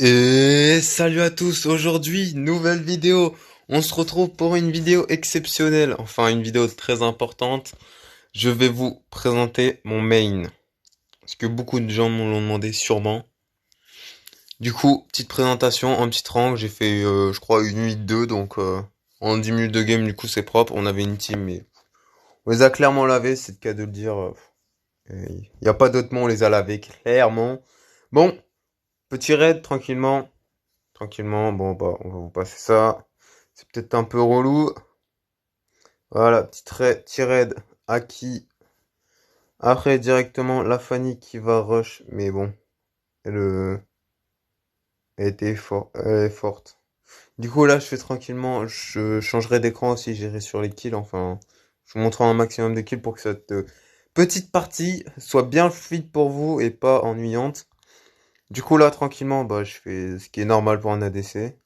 Et salut à tous, aujourd'hui, nouvelle vidéo. On se retrouve pour une vidéo exceptionnelle, enfin une vidéo très importante. Je vais vous présenter mon main, parce que beaucoup de gens me l'ont demandé sûrement. Du coup, petite présentation en petit rang, j'ai fait je crois une 8-2, donc en 10 minutes de game, du coup c'est propre. On avait une team, mais on les a clairement lavés, c'est le cas de le dire. Il n'y a pas d'autre mot, on les a lavés, clairement. Bon, petit raid, tranquillement. Tranquillement, bon bah on va vous passer ça. C'est peut-être un peu relou. Voilà, petit raid acquis. Après directement la Fanny qui va rush, mais bon, elle, elle était elle est forte. Du coup là je fais tranquillement, je changerai d'écran aussi, j'irai sur les kills, enfin je vous montrerai un maximum de kills pour que cette petite partie soit bien fluide pour vous et pas ennuyante. Du coup là tranquillement, bah je fais ce qui est normal pour un ADC.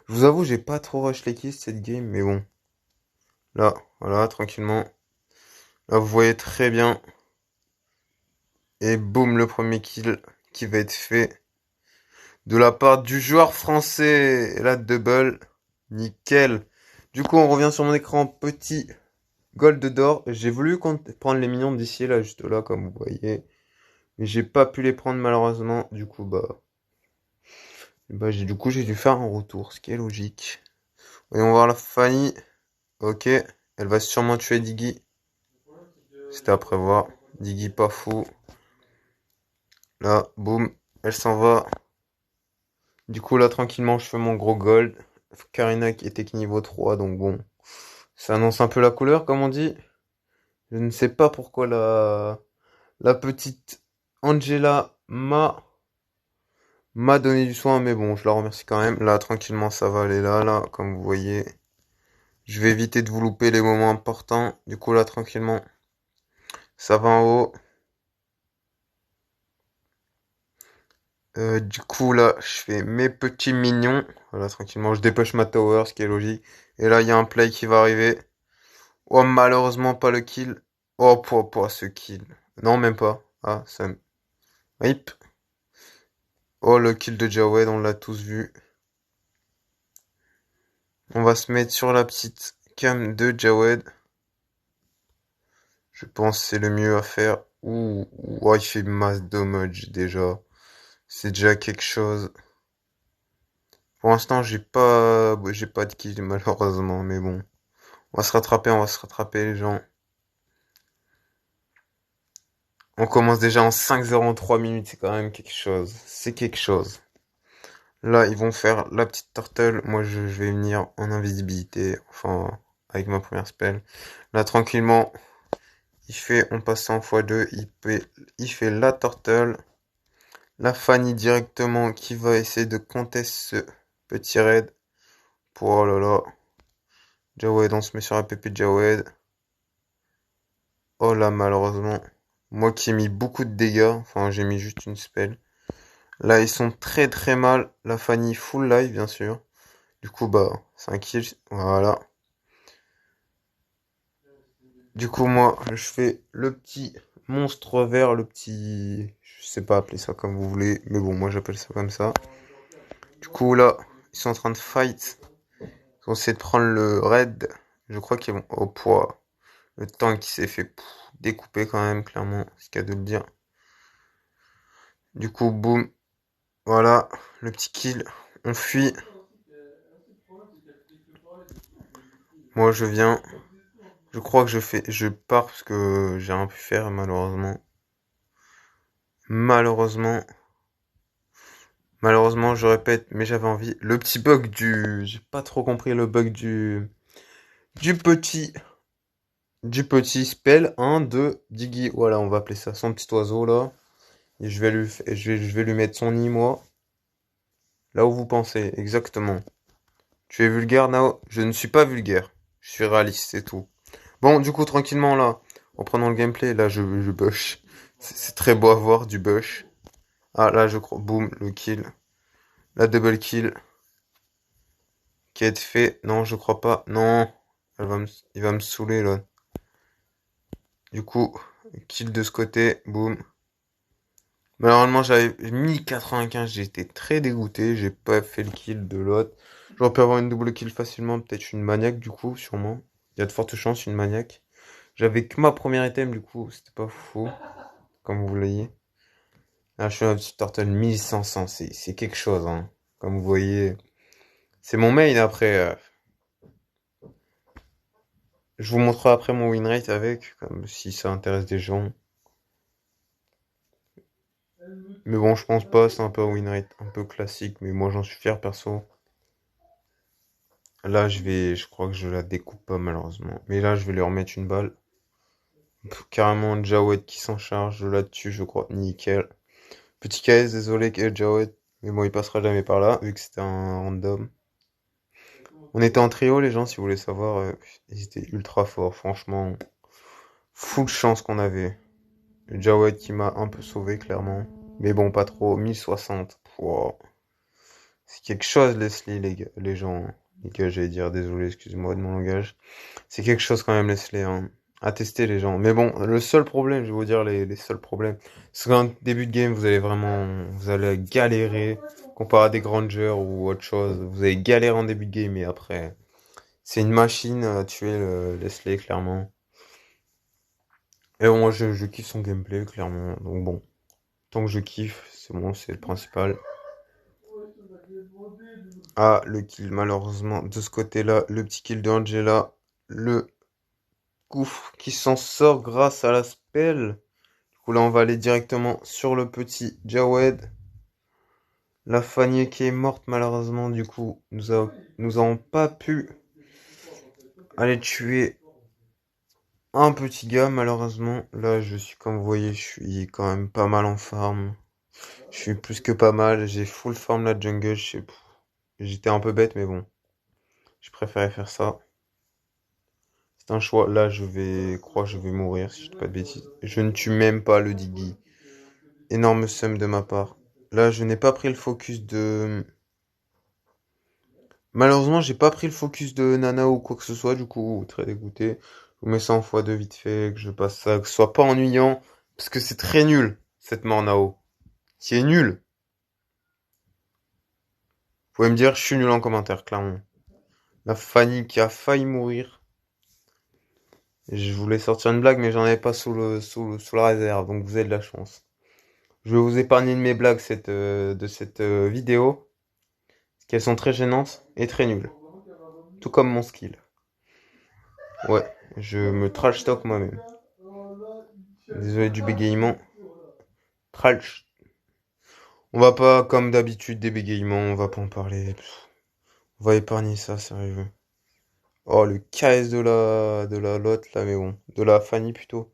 Je vous avoue, j'ai pas trop rush les kills cette game, mais bon. Là, voilà, tranquillement. Là, vous voyez très bien. Et boum, le premier kill qui va être fait de la part du joueur français. Et la double. Nickel. Du coup, on revient sur mon écran. Petit gold d'or. J'ai voulu prendre les minions d'ici, là, juste là, comme vous voyez. Mais j'ai pas pu les prendre, malheureusement. Du coup, j'ai dû faire un retour, ce qui est logique. Voyons voir la Fanny. Ok. Elle va sûrement tuer Diggy. C'était à prévoir. Diggy pas fou. Là, boum, elle s'en va. Du coup, là, tranquillement, je fais mon gros gold. Karina qui était que niveau 3, donc bon. Ça annonce un peu la couleur, comme on dit. Je ne sais pas pourquoi la petite Angela m'a donné du soin, mais bon, je la remercie quand même. Là, tranquillement, ça va aller là, comme vous voyez. Je vais éviter de vous louper les moments importants. Du coup, là, tranquillement, ça va en haut. Du coup, là, je fais mes petits mignons. Voilà, tranquillement, je dépêche ma tower, ce qui est logique. Et là, il y a un play qui va arriver. Oh, malheureusement, pas le kill. Oh, pour ce kill. Non, même pas. Ah, ça... Hip. Oh, le kill de Jawed, on l'a tous vu. On va se mettre sur la petite cam de Jawed. Je pense que c'est le mieux à faire. Ouh, ouh, oh, il fait masse damage déjà. C'est déjà quelque chose. Pour l'instant, j'ai pas de kill malheureusement, mais bon. On va se rattraper les gens. On commence déjà en 5-0 en 3 minutes, c'est quand même quelque chose. C'est quelque chose. Là, ils vont faire la petite turtle. Moi, je vais venir en invisibilité. Enfin, avec ma première spell. Là, tranquillement, on passe en x2. Il fait la turtle. La Fanny directement qui va essayer de contester ce petit raid. Pour, oh là là. Jawed, on se met sur la pépé de Jawed. Oh là, malheureusement. Moi qui ai mis beaucoup de dégâts. Enfin, j'ai mis juste une spell. Là, ils sont très très mal. La Fanny full life, bien sûr. Du coup, bah, c'est un kill. Voilà. Du coup, moi, je fais le petit monstre vert, le petit... Je sais pas appeler ça comme vous voulez. Mais bon, moi, j'appelle ça comme ça. Du coup, là, ils sont en train de fight. Ils vont essayer de prendre le raid. Je crois qu'ils vont... au poids. Le tank qui s'est fait découper quand même, clairement. C'est qu'à de le dire. Du coup, boum. Voilà. Le petit kill. On fuit. Moi, je viens. Je crois que je pars parce que j'ai rien pu faire, malheureusement. Malheureusement. Malheureusement, je répète, mais j'avais envie. Le petit bug j'ai pas trop compris le bug du petit, du petit spell 1 de Diggy. Voilà, on va appeler ça son petit oiseau, là. Et je vais lui mettre son nid, moi. Là où vous pensez, exactement. Tu es vulgaire, Nao? Je ne suis pas vulgaire. Je suis réaliste, c'est tout. Bon, du coup, tranquillement, là. En prenant le gameplay, là, je bush. C'est très beau à voir, du bush. Ah, là, je crois. Boum, le kill. La double kill. Qui a été fait. Non, je crois pas. Non. Il va me saouler, là. Du coup, kill de ce côté. Boum. Mais normalement, j'avais mis 95, j'étais très dégoûté, j'ai pas fait le kill de l'autre. J'aurais pu avoir une double kill facilement, peut-être une maniaque du coup, sûrement. Il y a de fortes chances, une maniaque. J'avais que ma première item du coup, c'était pas fou, comme vous voyez. Là, je suis un petit turtle 1500, c'est quelque chose, hein. Comme vous voyez, c'est mon main après. Je vous montrerai après mon win rate avec, comme si ça intéresse des gens. Mais bon, je pense pas, c'est un peu un win rate un peu classique, mais moi j'en suis fier perso. Là, je crois que je la découpe pas malheureusement. Mais là, je vais lui remettre une balle. Carrément Jawed qui s'en charge là-dessus, je crois. Nickel. Petit KS, désolé Jawed. Mais bon, il passera jamais par là, vu que c'était un random. On était en trio, les gens, si vous voulez savoir. Ils étaient ultra forts, franchement. Full chance qu'on avait. Jawed qui m'a un peu sauvé, clairement. Mais bon, pas trop. 1060. Wow. C'est quelque chose, Leslie, les gens. Les gars, j'allais dire, désolé, excusez-moi de mon langage. C'est quelque chose quand même, Leslie, hein. À tester, les gens. Mais bon, le seul problème, je vais vous dire les seuls problèmes, c'est qu'en début de game, vous allez galérer comparé à des grangers ou autre chose. Vous allez galérer en début de game et après, c'est une machine à tuer Leslie, clairement. Et bon, moi, je kiffe son gameplay, clairement. Donc bon, tant que je kiffe, c'est bon, c'est le principal. Ah, le kill, malheureusement, de ce côté-là, le petit kill de Angela, le gouffre qui s'en sort grâce à la spell. Du coup, là, on va aller directement sur le petit Jawed. La Fanny qui est morte, malheureusement, du coup, nous avons pas pu aller tuer un petit gars, malheureusement. Là, je suis, comme vous voyez, je suis quand même pas mal en farm. Je suis plus que pas mal. J'ai full farm la jungle. J'étais un peu bête, mais bon. Je préférais faire ça. C'est un choix. Là, je vais mourir si je dis pas de bêtises. Je ne tue même pas le Diggy. Énorme somme de ma part. Là, je n'ai pas pris le focus de... Malheureusement, j'ai pas pris le focus de Nana ou quoi que ce soit, du coup, très dégoûté. Je vous mets ça en x2 vite fait, que je passe ça, que ce soit pas ennuyant, parce que c'est très nul, cette mort Nao. C'est nul. Vous pouvez me dire, je suis nul en commentaire, clairement. La Fanny qui a failli mourir. Je voulais sortir une blague, mais j'en avais pas sous la réserve, donc vous avez de la chance. Je vais vous épargner de mes blagues de cette vidéo, parce qu'elles sont très gênantes et très nulles. Tout comme mon skill. Ouais, je me trash talk moi-même. Désolé du bégaiement. Trash. On va pas, comme d'habitude, des bégaiements, on va pas en parler. On va épargner ça, sérieux. Oh, le KS de la Lotte, là, mais bon. De la Fanny, plutôt.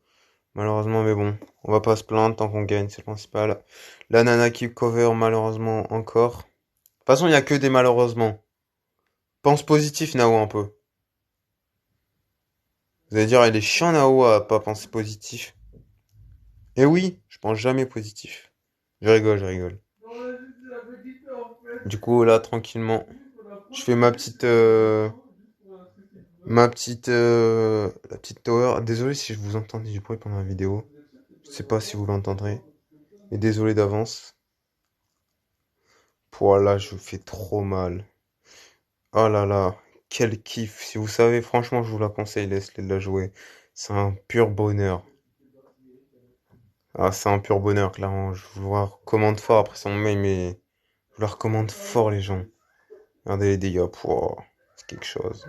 Malheureusement, mais bon. On va pas se plaindre tant qu'on gagne, c'est le principal. La Nana qui cover, malheureusement, encore. De toute façon, il y a que des malheureusement. Pense positif, Nao, un peu. Vous allez dire, il est chiant, Nao, à pas penser positif. Eh oui, je pense jamais positif. Je rigole, je rigole. Du coup, là, tranquillement, je fais la petite tower. Désolé si je vous entendais du bruit pendant la vidéo. Je sais pas si vous l'entendrez. Mais désolé d'avance. Pour là, je vous fais trop mal. Oh là là, quel kiff. Si vous savez, franchement, je vous la conseille, laissez-les la jouer. C'est un pur bonheur. Ah, c'est un pur bonheur, clairement. Je vous la recommande fort après son mail, mais je vous la recommande fort, les gens. Regardez les dégâts. Pouah, c'est quelque chose.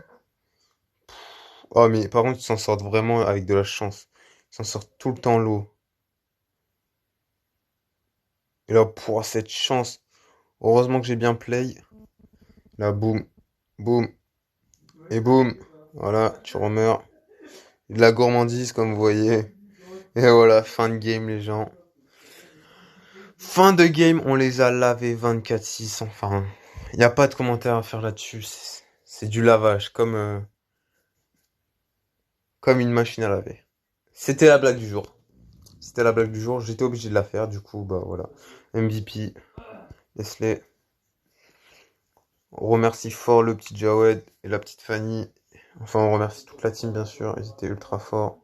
Oh, mais par contre, ils s'en sortent vraiment avec de la chance. Ils s'en sortent tout le temps l'eau. Et là, pour cette chance, heureusement que j'ai bien play. Là, boum, boum, et boum. Voilà, tu remeurs. De la gourmandise, comme vous voyez. Et voilà, fin de game, les gens. Fin de game, on les a lavés 24-6. Enfin, il n'y a pas de commentaire à faire là-dessus. C'est du lavage, comme une machine à laver. C'était la blague du jour. C'était la blague du jour. J'étais obligé de la faire. Du coup, bah voilà. MVP. Leslie. On remercie fort le petit Jawed et la petite Fanny. Enfin, on remercie toute la team, bien sûr. Ils étaient ultra forts.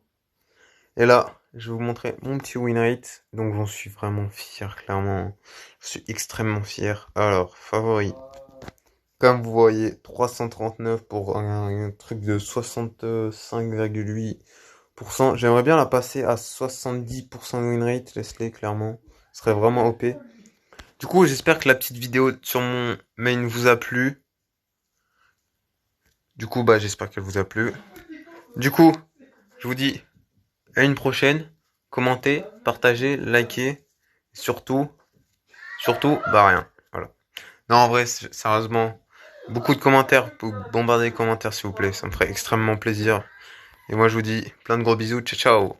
Et là, je vais vous montrer mon petit win rate. Donc j'en suis vraiment fier, clairement. Je suis extrêmement fier. Alors, favori. Comme vous voyez, 339 pour un truc de 65,8%. J'aimerais bien la passer à 70% win rate, laisse-les clairement. Ce serait vraiment OP. Du coup, j'espère que la petite vidéo sur mon main vous a plu. Du coup, bah, j'espère qu'elle vous a plu. Du coup, je vous dis à une prochaine. Commentez, partagez, likez. Surtout, bah rien. Voilà. Non, en vrai, sérieusement, beaucoup de commentaires. Bombardez les commentaires, s'il vous plaît. Ça me ferait extrêmement plaisir. Et moi, je vous dis plein de gros bisous. Ciao, ciao.